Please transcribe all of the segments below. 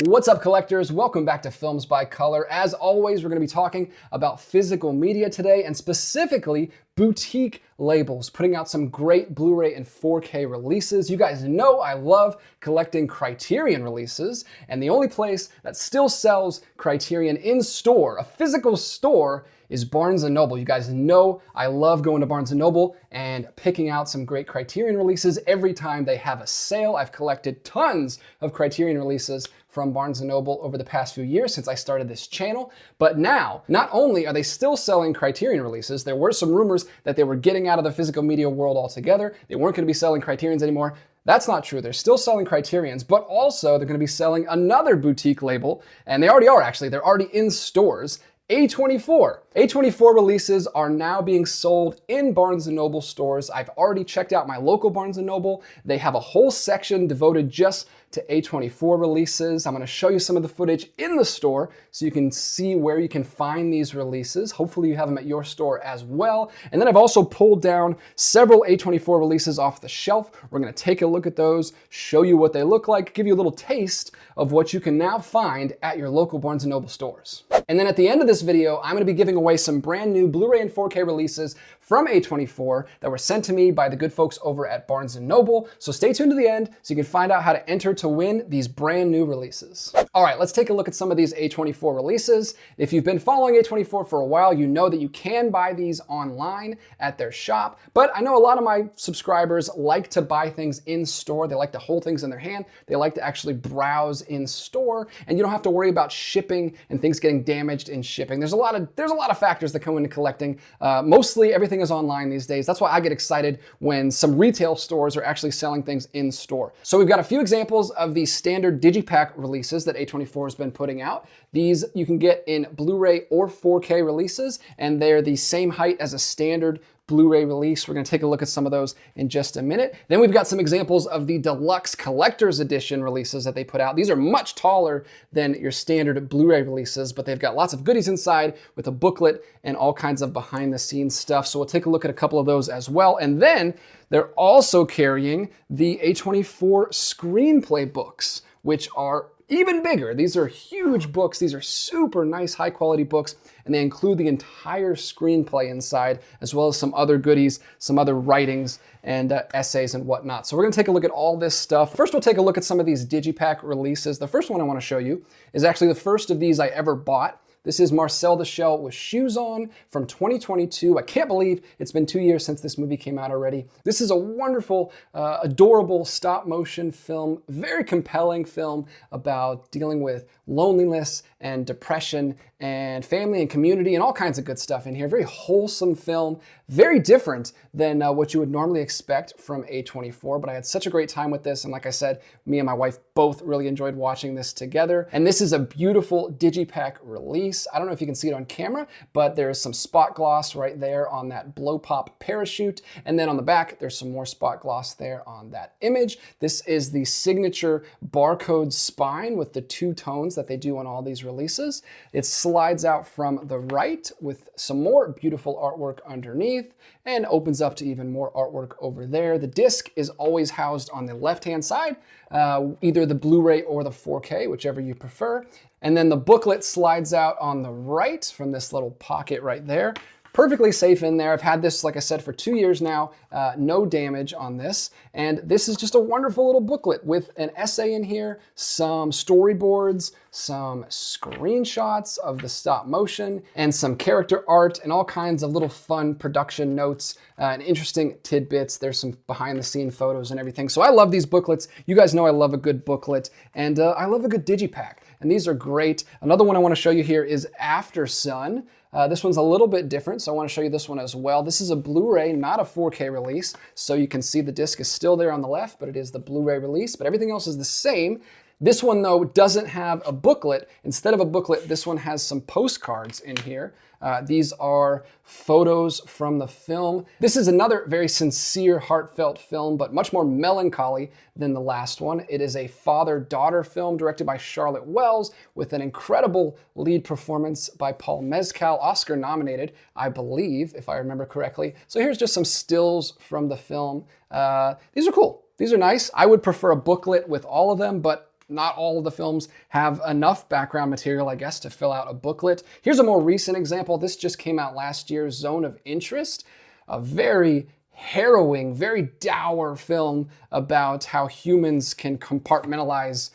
What's up, collectors? Welcome back to Films by Color. As always, we're going to be talking about physical media today, and specifically boutique labels, putting out some great Blu-ray and 4K releases. You guys know I love collecting Criterion releases, and the only place that still sells Criterion in store, a physical store, is Barnes & Noble. You guys know I love going to Barnes & Noble and picking out some great Criterion releases every time they have a sale. I've collected tons of Criterion releases from Barnes & Noble over the past few years since I started this channel. But now, not only are they still selling Criterion releases, there were some rumors that they were getting out of the physical media world altogether. They weren't going to be selling Criterions anymore. That's not true. They're still selling Criterions, but also they're going to be selling another boutique label, and they already are actually. They're already in stores. A24. A24 releases are now being sold in Barnes & Noble stores. I've already checked out my local Barnes & Noble. They have a whole section devoted just to A24 releases. I'm going to show you some of the footage in the store so you can see where you can find these releases. Hopefully you have them at your store as well. And then I've also pulled down several A24 releases off the shelf. We're going to take a look at those, show you what they look like, give you a little taste of what you can now find at your local Barnes & Noble stores. And then at the end of this video, I'm going to be giving away some brand new Blu-ray and 4K releases from A24 that were sent to me by the good folks over at Barnes & Noble. So stay tuned to the end so you can find out how to enter to win these brand new releases. All right, let's take a look at some of these A24 releases. If you've been following A24 for a while, you know that you can buy these online at their shop. But I know a lot of my subscribers like to buy things in store. They like to hold things in their hand. They like to actually browse in store, and you don't have to worry about shipping and things getting damaged in shipping. There's a lot of factors that come into collecting. Mostly everything is online these days. That's why I get excited when some retail stores are actually selling things in store. So we've got a few examples of the standard Digipack releases that A24 has been putting out. These you can get in Blu-ray or 4K releases, and they're the same height as a standard Blu-ray release. We're going to take a look at some of those in just a minute. Then we've got some examples of the Deluxe Collector's Edition releases that they put out. These are much taller than your standard Blu-ray releases, but they've got lots of goodies inside with a booklet and all kinds of behind-the-scenes stuff. So we'll take a look at a couple of those as well. And then they're also carrying the A24 Screenplay Books, which are even bigger. These are huge books. These are super nice, high quality books, and they include the entire screenplay inside, as well as some other goodies, some other writings and essays and whatnot. So we're gonna take a look at all this stuff. First, we'll take a look at some of these Digipack releases. The first one I wanna show you is actually the first of these I ever bought. This is Marcel the Shell with Shoes On from 2022. I can't believe it's been 2 years since this movie came out already. This is a wonderful, adorable stop motion film, very compelling film about dealing with loneliness and depression and family and community and all kinds of good stuff in here. Very wholesome film, very different than what you would normally expect from A24, but I had such a great time with this, and like I said, me and my wife both really enjoyed watching this together. And this is a beautiful Digipack release. I don't know if you can see it on camera, but there's some spot gloss right there on that blow pop parachute, and then on the back there's some more spot gloss there on that image. This is the signature barcode spine with the two tones that they do on all these releases. It slides out from the right with some more beautiful artwork underneath and opens up to even more artwork over there. The disc is always housed on the left-hand side, either the Blu-ray or the 4K, whichever you prefer. And then the booklet slides out on the right from this little pocket right there. Perfectly safe in there. I've had this, like I said, for 2 years now. No damage on this. And this is just a wonderful little booklet with an essay in here, some storyboards, some screenshots of the stop motion, and some character art, and all kinds of little fun production notes and interesting tidbits. There's some behind the scene photos and everything. So I love these booklets. You guys know I love a good booklet, and I love a good Digipack. And these are great. Another one I want to show you here is After Sun. This one's a little bit different, so I want to show you this one as well. This is a Blu-ray, not a 4K release, so you can see the disc is still there on the left, but it is the Blu-ray release, but everything else is the same. This one, though, doesn't have a booklet. Instead of a booklet, this one has some postcards in here. These are photos from the film. This is another very sincere, heartfelt film, but much more melancholy than the last one. It is a father-daughter film directed by Charlotte Wells with an incredible lead performance by Paul Mescal, Oscar nominated, I believe, if I remember correctly. So here's just some stills from the film. These are cool. These are nice. I would prefer a booklet with all of them, but not all of the films have enough background material, I guess, to fill out a booklet. Here's a more recent example. This just came out last year, Zone of Interest, a very harrowing, very dour film about how humans can compartmentalize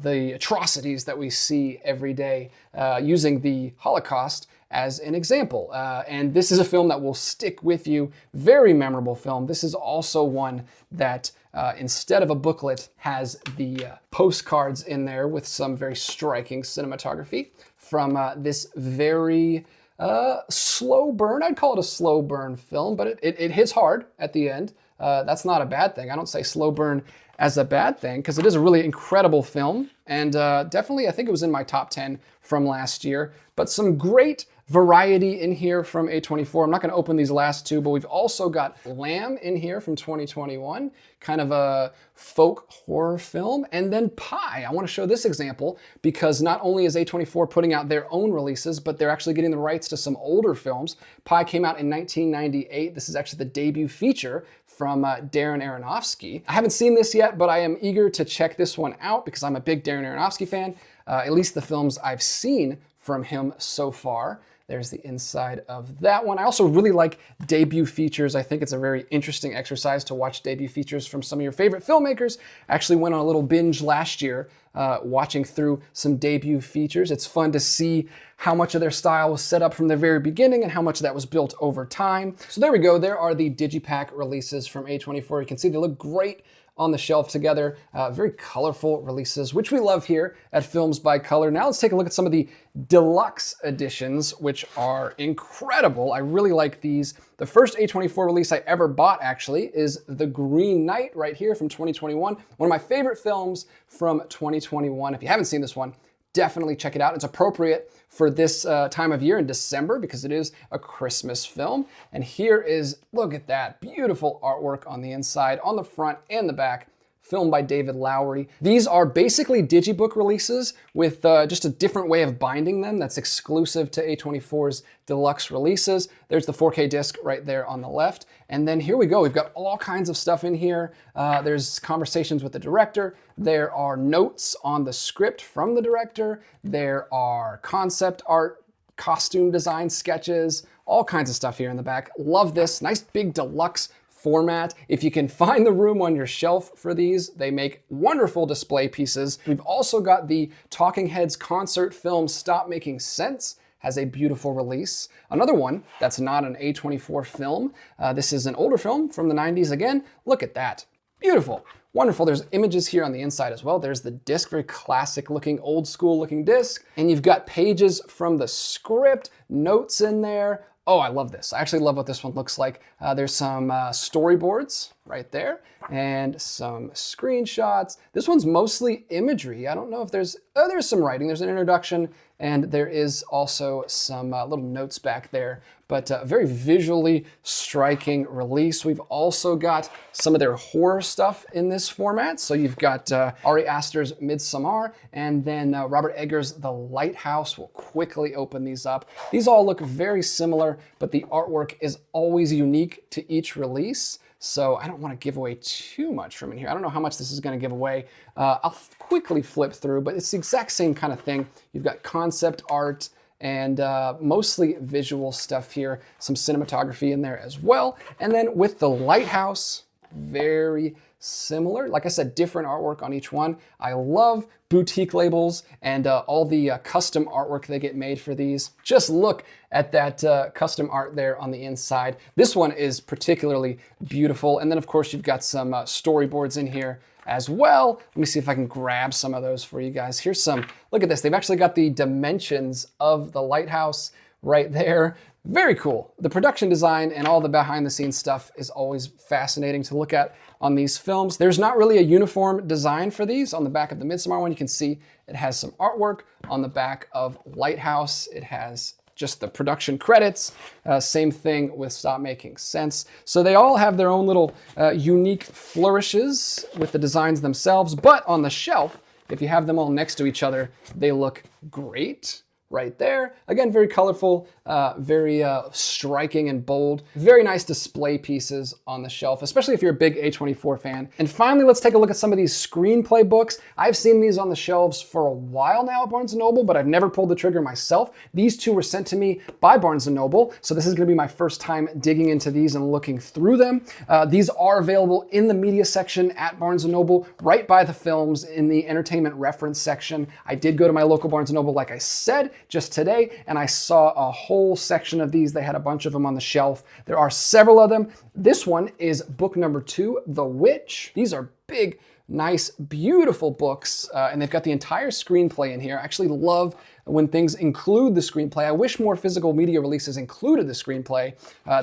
the atrocities that we see every day, using the Holocaust as an example. And this is a film that will stick with you. Very memorable film. This is also one that instead of a booklet has the postcards in there with some very striking cinematography from this very slow burn. I'd call it a slow burn film, but it hits hard at the end. That's not a bad thing. I don't say slow burn as a bad thing because it is a really incredible film. And definitely, I think it was in my top 10 from last year. But some great variety in here from A24. I'm not going to open these last two, but we've also got Lamb in here from 2021, kind of a folk horror film. And then Pi. I want to show this example because not only is A24 putting out their own releases, but they're actually getting the rights to some older films. Pi came out in 1998. This is actually the debut feature from Darren Aronofsky. I haven't seen this yet, but I am eager to check this one out because I'm a big Darren Aronofsky fan, at least the films I've seen from him so far. There's the inside of that one. I also really like debut features. I think it's a very interesting exercise to watch debut features from some of your favorite filmmakers. I actually went on a little binge last year watching through some debut features. It's fun to see how much of their style was set up from the very beginning and how much of that was built over time. So there we go. There are the Digipack releases from A24. You can see they look great on the shelf together. Very colorful releases, which we love here at Films by Color. Now let's take a look at some of the deluxe editions, which are incredible. I really like these. The first A24 release I ever bought, actually, is The Green Knight right here from 2021. One of my favorite films from 2021. If you haven't seen this one, definitely check it out. It's appropriate for this time of year in December because it is a Christmas film. And here is, look at that, beautiful artwork on the inside, on the front and the back, filmed by David Lowery. These are basically digibook releases with just a different way of binding them that's exclusive to A24's deluxe releases. There's the 4K disc right there on the left. And then here we go. We've got all kinds of stuff in here. There's conversations with the director. There are notes on the script from the director. There are concept art, costume design sketches, all kinds of stuff here in the back. Love this. Nice big deluxe format. If you can find the room on your shelf for these, they make wonderful display pieces. We've also got the Talking Heads concert film Stop Making Sense, has a beautiful release. Another one that's not an A24 film. This is an older film from the 90s again. Look at that. Beautiful. Wonderful. There's images here on the inside as well. There's the disc, very classic looking, old school looking disc. And you've got pages from the script, notes in there. Oh, I love this. I actually love what this one looks like. There's some storyboards right there and some screenshots. This one's mostly imagery. I don't know if there's some writing. There's an introduction and there is also some little notes back there, but very visually striking release. We've also got some of their horror stuff in this format. So you've got Ari Aster's Midsommar and then Robert Eggers' The Lighthouse. We'll quickly open these up. These all look very similar, but the artwork is always unique to each release. So I don't want to give away too much from in here. I don't know how much this is going to give away. I'll quickly flip through, but it's the exact same kind of thing. You've got concept art and mostly visual stuff here, some cinematography in there as well. And then with the Lighthouse, very similar. Like I said, different artwork on each one. I love boutique labels and all the custom artwork they get made for these. Just look at that custom art there on the inside. This one is particularly beautiful. And then of course you've got some storyboards in here as well. Let me see if I can grab some of those for you guys. Here's some, look at this. They've actually got the dimensions of the Lighthouse right there. Very cool. The production design and all the behind the scenes stuff is always fascinating to look at on these films. There's not really a uniform design for these. On the back of the Midsommar one, you can see it has some artwork. On the back of Lighthouse, it has just the production credits. Same thing with Stop Making Sense. So they all have their own little unique flourishes with the designs themselves, but on the shelf, if you have them all next to each other, they look great. right there. Again, very colorful, very striking and bold. Very nice display pieces on the shelf, especially if you're a big A24 fan. And finally, let's take a look at some of these Screenplay books. I've seen these on the shelves for a while now at Barnes & Noble, but I've never pulled the trigger myself. These two were sent to me by Barnes & Noble, so this is gonna be my first time digging into these and looking through them. These are available in the media section at Barnes & Noble, right by the films in the entertainment reference section. I did go to my local Barnes & Noble, like I said, just today, and I saw a whole section of these. They had a bunch of them on the shelf. There are several of them. This one is book number 2, The Witch. These are big, nice, beautiful books, and they've got the entire screenplay in here. I actually love when things include the screenplay. I wish more physical media releases included the screenplay.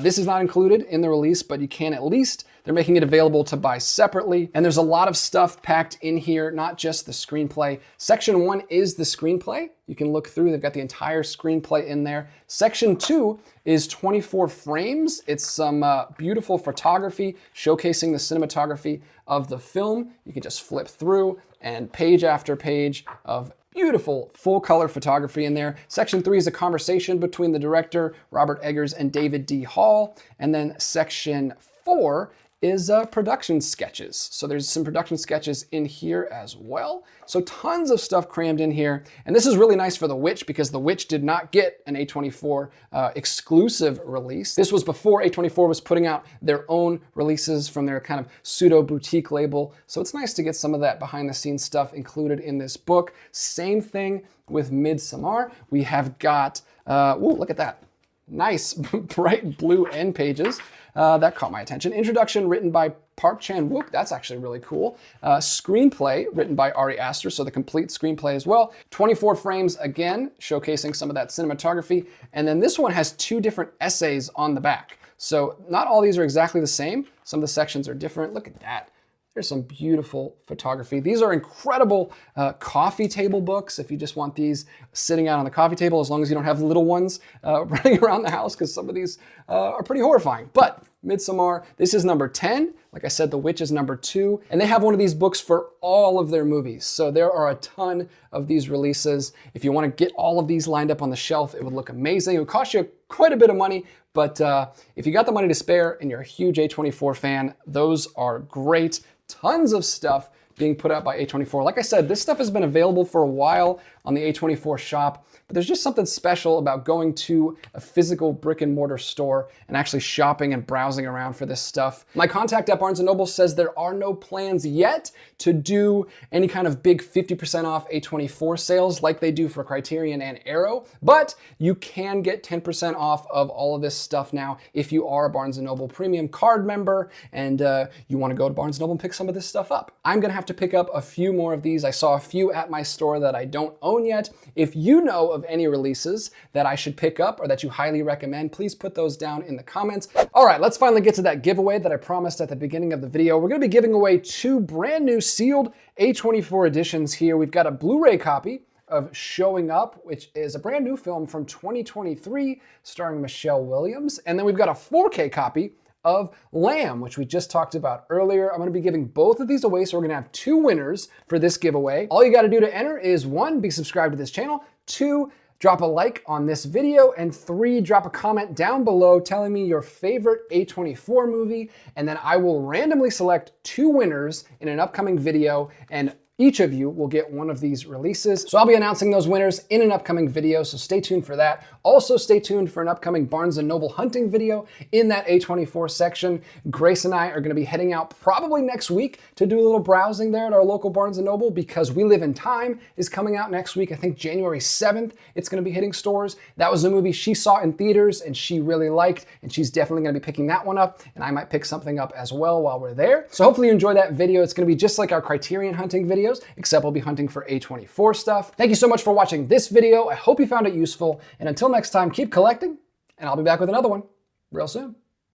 This is not included in the release, but you can at least. They're making it available to buy separately. And there's a lot of stuff packed in here, not just the screenplay. Section 1 is the screenplay. You can look through, they've got the entire screenplay in there. Section 2 is 24 frames. It's some beautiful photography showcasing the cinematography of the film. You can just flip through and page after page of beautiful full color photography in there. Section 3 is a conversation between the director, Robert Eggers, and David D. Hall. And then section 4 is production sketches. So there's some production sketches in here as well. So tons of stuff crammed in here. And this is really nice for The Witch because The Witch did not get an A24 exclusive release. This was before A24 was putting out their own releases from their kind of pseudo boutique label. So it's nice to get some of that behind the scenes stuff included in this book. Same thing with Midsommar. We have got, ooh, look at that. Nice bright blue end pages. That caught my attention. Introduction written by Park Chan-wook. That's actually really cool. Screenplay written by Ari Aster, so the complete screenplay as well. 24 frames again, showcasing some of that cinematography. And then this one has 2 different essays on the back. So not all these are exactly the same. Some of the sections are different. Look at that. There's some beautiful photography. These are incredible coffee table books if you just want these sitting out on the coffee table, as long as you don't have little ones running around the house, because some of these are pretty horrifying. But Midsommar, this is number 10. Like I said, The Witch is number 2. And they have one of these books for all of their movies. So there are a ton of these releases. If you want to get all of these lined up on the shelf, it would look amazing. It would cost you quite a bit of money, but if you got the money to spare and you're a huge A24 fan, those are great. Tons of stuff being put out by A24. Like I said, this stuff has been available for a while on the A24 shop, but there's just something special about going to a physical brick and mortar store and actually shopping and browsing around for this stuff. My contact at Barnes & Noble says there are no plans yet to do any kind of big 50% off A24 sales like they do for Criterion and Arrow, but you can get 10% off of all of this stuff now if you are a Barnes & Noble Premium Card member and you want to go to Barnes & Noble and pick some of this stuff up. I'm gonna have to pick up a few more of these. I saw a few at my store that I don't own yet. If you know of any releases that I should pick up or that you highly recommend, please put those down in the comments. All right, let's finally get to that giveaway that I promised at the beginning of the video. We're gonna be giving away 2 brand new sealed A24 editions here. We've got a Blu-ray copy of Showing Up, which is a brand new film from 2023 starring Michelle Williams. And then we've got a 4K copy of Lamb, which we just talked about earlier. I'm gonna be giving both of these away, so we're gonna have 2 winners for this giveaway. All you gotta do to enter is 1, be subscribed to this channel, 2, drop a like on this video, and 3, drop a comment down below telling me your favorite A24 movie, and then I will randomly select 2 winners in an upcoming video, and each of you will get one of these releases. So I'll be announcing those winners in an upcoming video, so stay tuned for that. Also stay tuned for an upcoming Barnes & Noble hunting video in that A24 section. Grace and I are gonna be heading out probably next week to do a little browsing there at our local Barnes & Noble because We Live in Time is coming out next week. I think January 7th, it's gonna be hitting stores. That was a movie she saw in theaters and she really liked, and she's definitely gonna be picking that one up, and I might pick something up as well while we're there. So hopefully you enjoy that video. It's gonna be just like our Criterion hunting video, except we'll be hunting for A24 stuff. Thank you so much for watching this video. I hope you found it useful. And until next time, keep collecting, and I'll be back with another one real soon.